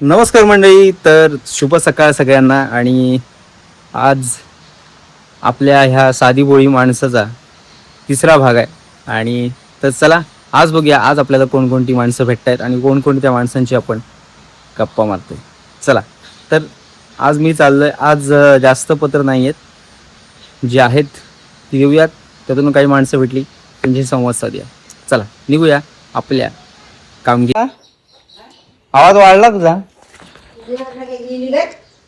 नमस्कार मंडळी. तर शुभ सकाळ सगळ्यांना. आणि आज आपल्या ह्या साधी बोळी माणसाचा तिसरा भाग आहे. आणि तर चला आज बघूया आज आपल्याला कोणकोणती माणसं भेटत आहेत आणि कोणकोणत्या माणसांची आपण गप्पा मारतोय. चला तर आज मी चाललोय. आज जास्त पत्र नाही आहेत, जे आहेत ती घेऊयात. त्यातून काही माणसं भेटली त्यांची संवाद साधूया. चला निघूया आपल्या कामगिरी. आवाज वाढला तुझा?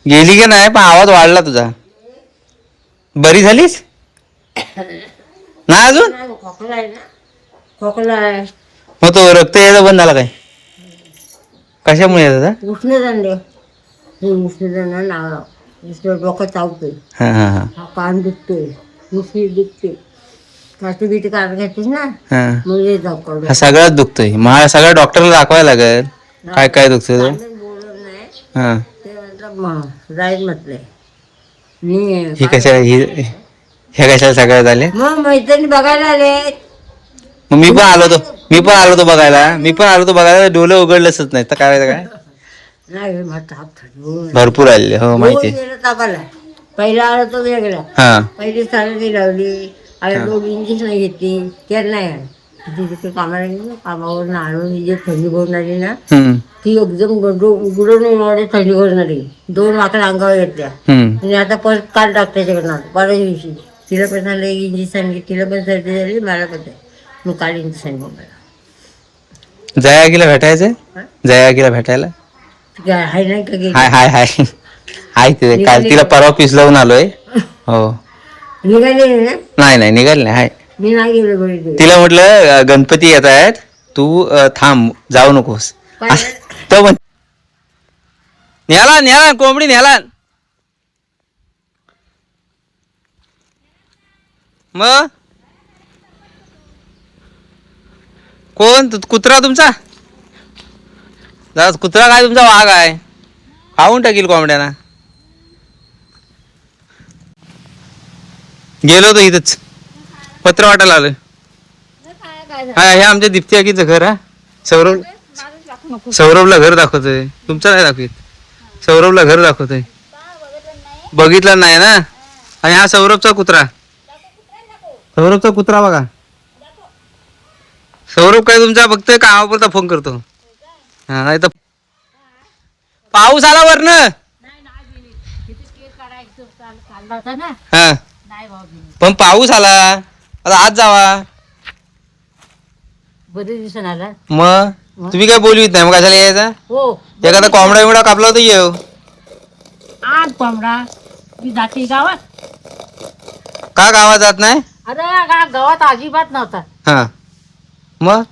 गेली का नाही, पण आवाज वाढला तुझा. बरी झालीस ना अजून? खोकला आहे. मग तो रक्त यायचा बंद झाला काय? कशामुळे येत होता? उष्णदंड उष्णदंड नाव डोकं चावतोय, हा हा हा हा कान दुखतोय, मुसली दुखते, काठी बिटी काढ घेतेस ना हा मग ये दाखव. हा सगळ्यात दुखतोय. मला सगळ्या डॉक्टरला दाखवायला लागेल काय काय दुखतोय तो. बोलत नाही हा ते म्हटलं जाईल म्हटलंय मी. ही कशा ह्या कशाला सगळ्या झाले? मग मैत्रिणी बघायला आले. मग मी पण आलो होतो बघायला. डोलं उघडलंच नाही तर काय काय नाही म्हटलं भरपूर आले. हो माहिती. तापाला पहिला आला तो वेगळा. हा पहिली सारखी लावली. आता दोन इंजेक्शन घेतली त्या नाही आली. तिथे कामाला गेली ना, कामावरून आणून जी थंडी भरून आली ना ती एकदम उघडून उन्हाळ्यात थंडी भरून आली. 2 वाकड अंगावर घेतल्या आणि आता परत काल डॉक्टरच्याकडनं परवा दिवशी तिला पण झालं इंजेक्शन घे. तिला पण सर्दी झाली, मला पण झाली. मग काल इंजेक्शन मला जयागीला भेटायचंय. जयागीला भेटायला हाय नाही का गेली हाय हाय हाय हाय ते काल तिला परवा पीस लावून आलोय. हो निघाले ना. नाही नाही निघाल नाही. हाय मी नाही गेलो बरी. तिला म्हटलं गणपती येत आहेत, तू थांब जाऊ नकोस. तो म्हण न्याला न्याला कोंबडी न्याला. मग कोण कुत्रा तुमचा? कुत्रा काय तुमचा वाघ आहे, खाऊन टाकील कोंबड्याना. गेलो होतो इथंच पत्र वाटायला आलोय. हा हे आमच्या दीप्ती आकीचं घर. हा सौरभला घर दाखवतोय. तुमचं नाही दाखवित. सौरभला घर दाखवतोय. बघितलं नाही ना. आणि हा सौरभचा कुत्रा. सौरभचा कुत्रा बघा. सौरभ काय तुमचा फक्त कामापुरता फोन करतो. हा नाही तर पाऊस आला वरन. हा पण पाऊस आला आता आज जावा. बरेच दिवसांनी आला. मग तुम्ही काय बोलवीत नाही, मग कशाला यायचा? हो एखादा कोंबडा बिमडा कापला तर येऊ. आज कोंबडा मी जाते गावात. का गावात जात नाही? अरे गावात अजिबात नव्हता. हा मग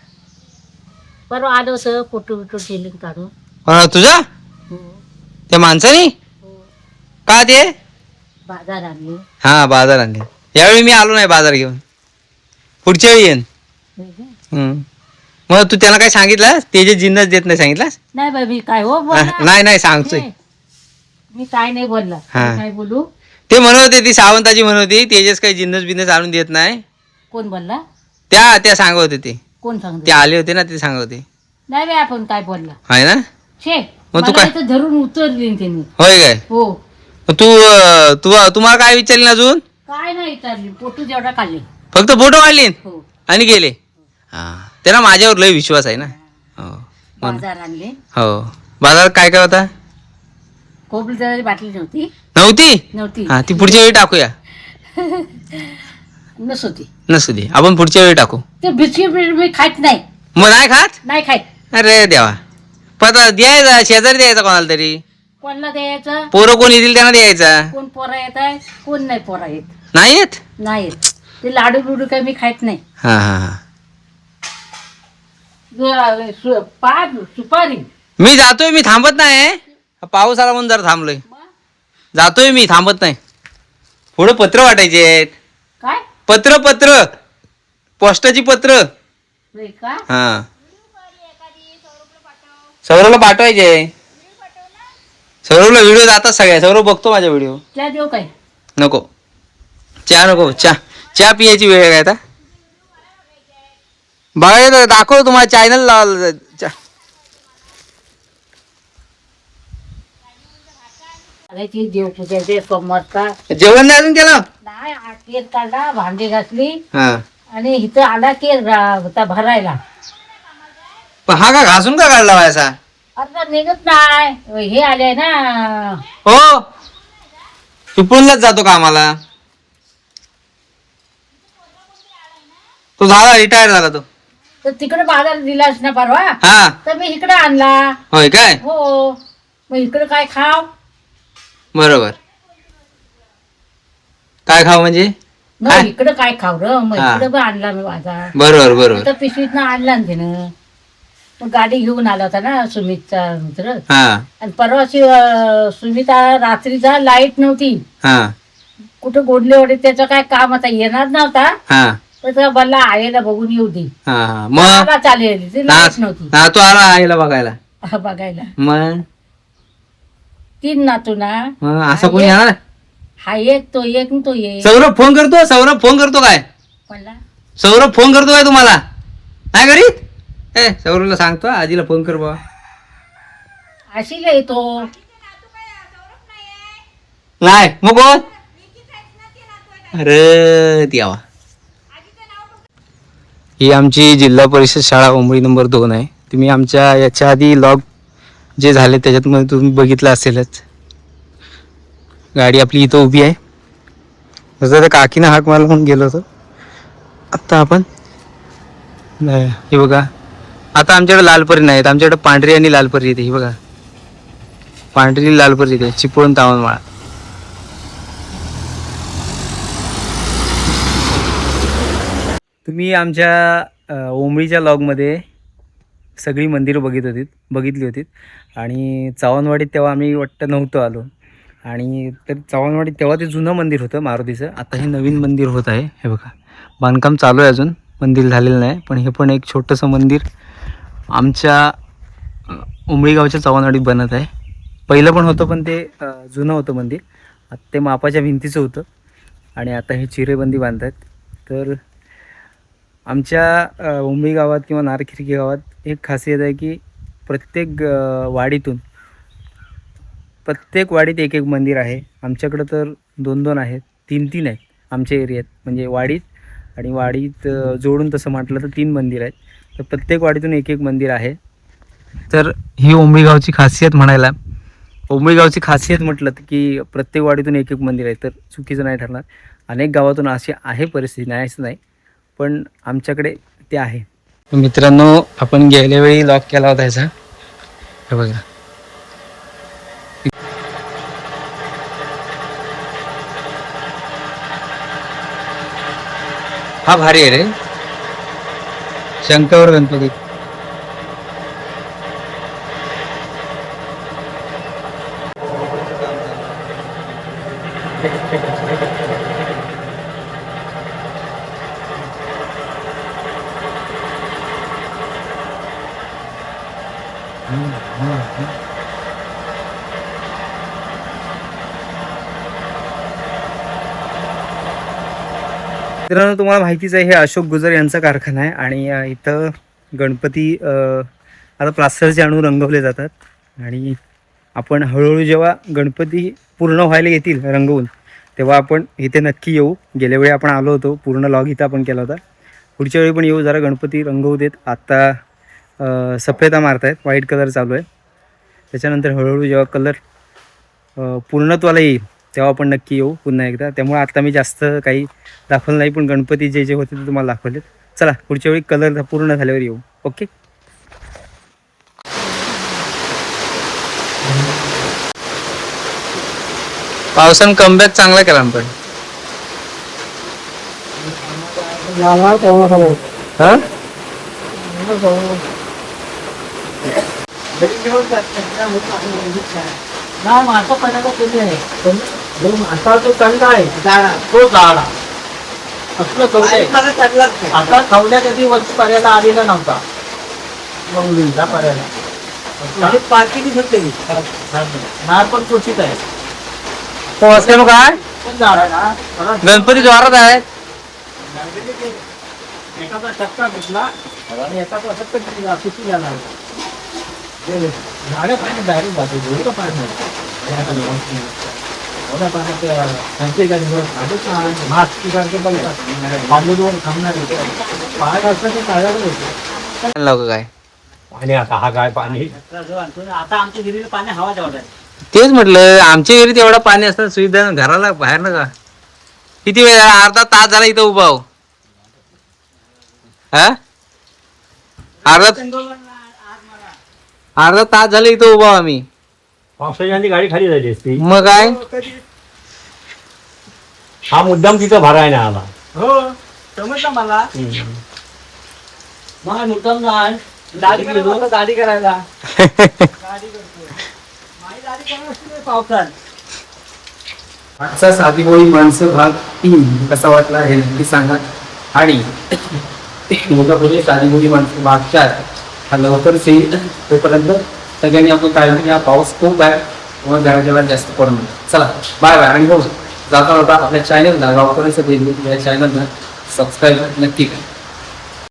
परवा आलं होतं फोटो बिटो ठेवले काढून. तुझा त्या माणसानी का ते बाजार आणले. हा बाजार आणले. यावेळी मी आलो नाही बाजार घेऊन. पुढच्या वेळी येईन. मग तू त्याला काय सांगितलं? ते जे जिन्नस देत नाही सांगितलं? नाही बाई मी काय हो नाही नाही सांगतोय मी काय नाही बोलला. काय बोलू? ते म्हणत होते, ती सावंताची म्हणत होती तेजस काही जिन्नस बिन्नस आणून देत नाही. कोण बोलला? त्या सांगत होते. ते कोण सांगतो? ते आले होते ना, ते सांगत होते. नाही बाई आपण काय बोलला आहे ना. छे मग तू काय धरून उतरली त्यांनी. होय काय? हो तुम्हाला काय विचारले अजून? काय नाही विचारली. फोटो जेवढा काढले फक्त फोटो काढले हो. आणि गेले. हा त्यांना माझ्यावर लय विश्वास आहे ना. हो बाजार आणले. हो बाजारात काय काय होता? खोबरी जरा बाटली नव्हती. नव्हती हा ती पुढच्या वेळी टाकूया. नसती. नसू दे, आपण पुढच्या वेळी टाकू. ते बिस्किट मी खात नाही. मग नाही खात? नाही खात. अरे देवा. पता द्यायचा शेजारी द्यायचा कोणाला तरी. कोणाला द्यायचं? पोरं कोण येतील त्यांना द्यायचा. कोण पोरा येत आहे कोण नाही पोरा येत. नाही येत. नाही येत. ते लाडू बिडू काही मी खात नाही. हा हा हा सुपारी मी जातोय. मी थांबत नाही. पाऊस आला म्हणून जरा थांबलोय. जातोय मी, थांबत नाही. पुढे पत्र वाटायचे आहेत. काय पत्र पोस्टाची पत्र. का हा सौरभला पाठवायचे. सौरभला व्हिडिओ जातात सगळ्या. सौरभ बघतो माझा व्हिडिओ. त्या देऊ काय? नको चहा नको. चहा पियाची वेळ आहे काय आता? बघायचं दाखव तुम्हाला चॅनल लावलं. अरे ती देवपूजाचे सोमवारचा जेवण नाही अजून केलं? नाही केर काढला, भांडी घासली हा. आणि इथं आला केर होता भरायला. पण हा का घासून का काढला व्हायचा? आता निघत नाही, हे आले ना. हो, चिपळूणलाच जातो का आम्हाला? तो झाला, रिटायर झाला तो. तर तिकडे बाजार दिलास ना परवा, हा. तर मी इकडे आणला. होय काय? हो, मग इकडे काय खाव? बरोबर. काय खाऊ म्हणजे? मग इकडे काय खाव र, मग हा. इकडे पण आणला मी बाजार. बरोबर बरोबर. तर पिशवीतनं आणला ना तिनं. मग गाडी घेऊन आला होता ना सुमितचा मित्र. हा आणि परवाची सुमिता रात्रीचा लाईट नव्हती, हा कुठं गोडलेवाडी त्याचं काय काम आता येणार नव्हता. हा तर बल्ला आईला बघून येऊ दे. हा. मग आला चालेल, ती लाईट नव्हती. हा, तो आला आईला बघायला. हा, बघायला. मग 3 नातू ना. मग असं कोणी येणार? हा एक, तो एक न तो एक. सौरभ फोन करतो. सौरभ फोन करतो काय? म्हणला सौरभ फोन करतो काय तुम्हाला? नाही करीत? ए, सौरभला सांगतो आजीला फोन कर बाबा. अशीला येतो. नाही मग कोण? अरे देवा. ही आमची जिल्हा परिषद शाळा उमरी नंबर 2 आहे. तुम्ही आमच्या याच्या आधी लॉग जे झाले त्याच्यात तुम्ही बघितलं असेलच. गाडी आपली इथं उभी आहे. जसं त्या काकीनं हाक मारला म्हणून गेलो होतो. आत्ता आपण हे बघा, आता आमच्याकडे लालपरी नाहीत, आमच्याकडे पांढरी आणि लालपरी येते. ही बघा, पांढरी लालपरी येते, चिपळूण तावनमाळा. तुम्ही आमच्या ओंबळीच्या लॉगमध्ये सगळी मंदिरं बघितली होती आणि चव्हाणवाडीत तेव्हा आम्ही वाटतं नव्हतो आलो. आणि तर चव्हाणवाडीत तेव्हा ते जुनं मंदिर होतं मारुतीचं. आता हे नवीन मंदिर होत आहे. हे बघा, बांधकाम चालू आहे, अजून मंदिर झालेलं नाही. पण हे पण एक छोटंसं मंदिर आमच्या उमळी गावच्या चव्हाणवाडीत बनत आहे. पहिलं पण होतं, पण ते जुनं होतं मंदिर. आता ते मापाच्या भिंतीचं होतं आणि आता हे चिरेबंदी बांधत आहेत. तर आमच्या उमळी गावात किंवा नारखिरकी गावात एक खासियत आहे की प्रत्येक वाडीत एक मंदिर आहे. आमच्याकडं तर 2-2 आहेत, 3-3 आहेत आमच्या एरियात. म्हणजे वाडीत जोडून तसं म्हटलं तर 3 मंदिर आहेत. तर प्रत्येक वाडीतून एक मंदिर आहे. तर ही उमळी गावची खासियत म्हणायला, उमळी गावची खासियत म्हटलं की प्रत्येक वाडीतून एक मंदिर आहे तर चुकीचं नाही ठरणार. अनेक गावातून अशी आहे परिस्थिती, नाही असं नाही, पण आमच्याकडे ते आहे. मित्रांनो, आपण गेल्या वेळी लॉक केला होता ह्याचा. हे बघा, हा भारी आहे रे, शंकावर गणपती. मित्रांनो, तुम्हाला माहितीच आहे, हे अशोक गुजर यांचा कारखाना आहे. आणि इथं गणपती आता प्लास्टरचे आणून रंगवले जातात. आणि आपण हळूहळू जेव्हा गणपती पूर्ण व्हायला येतील रंगवून, तेव्हा आपण इथे नक्की येऊ. गेल्या वेळी आपण आलो होतो, पूर्ण लॉग इथं आपण केला होता. पुढच्या वेळी पण येऊ, जरा गणपती रंगवू देत. आत्ता सफेदा मारतायत, व्हाईट कलर चालू आहे. त्याच्यानंतर हळूहळू जेव्हा कलर पूर्णत्वाला येईल तेव्हा आपण नक्की येऊ पुन्हा एकदा. त्यामुळे आता मी जास्त काही दाखवलं नाही, पण गणपती जे जे होते ते तुम्हाला दाखवले. चला, पुढच्या वेळी कलर पूर्ण झाल्यावर येऊ. ओके. पावसानं कमबॅक चांगला केला आपण. आता खवल्या कधी वस्तू पर्याला आलेला नव्हता. मुलींचा पर्याला नार पण क्वचित आहे. काय पण झाड आहे ना, गणपती जोरात आहेत. एकाचा टक्का घेतला आणि एकाचा असं किती झाला झाडे पाहिजे डायरेक्ट बाजू पाहिजे. लोक काय आणि आता हा काय पाणी आता आमच्या विहिरीला पाणी हवा जेवढं आहे. तेच म्हटलं आमच्या घरी तेवढा पाणी असतं सुविधा घराला बाहेर ना का किती वेळ झाला? अर्धा तास झाला इथं उभा आहो. हा अर्धा तास झाला इथं उभा आहो आम्ही. पावसाच्या आधी गाडी खाली झाली असती. मग काय हा मुद्दाम तिथं भरायला आला. हो समजलं मला. मग मुद्दाम नाही दाढी करायला दाढी करायला दाढी करतो. माझी दाढी करत असते मी पावसात. आजचा साधीभोळी माणसं भाग 3 कसा वाटला हे नक्की सांगा. आणि मोठा साधीभोळी माणसं भाग 4 हा लवकरच येईल. तोपर्यंत सगळ्यांनी आपण काळजी घ्या. पाऊस खूप आहे मग घराच्या जास्त पडून चला बाय बाय. आणि हो जाता जाता आपल्या चॅनलला लवकरच या चॅनलला सबस्क्राईब नक्की करा.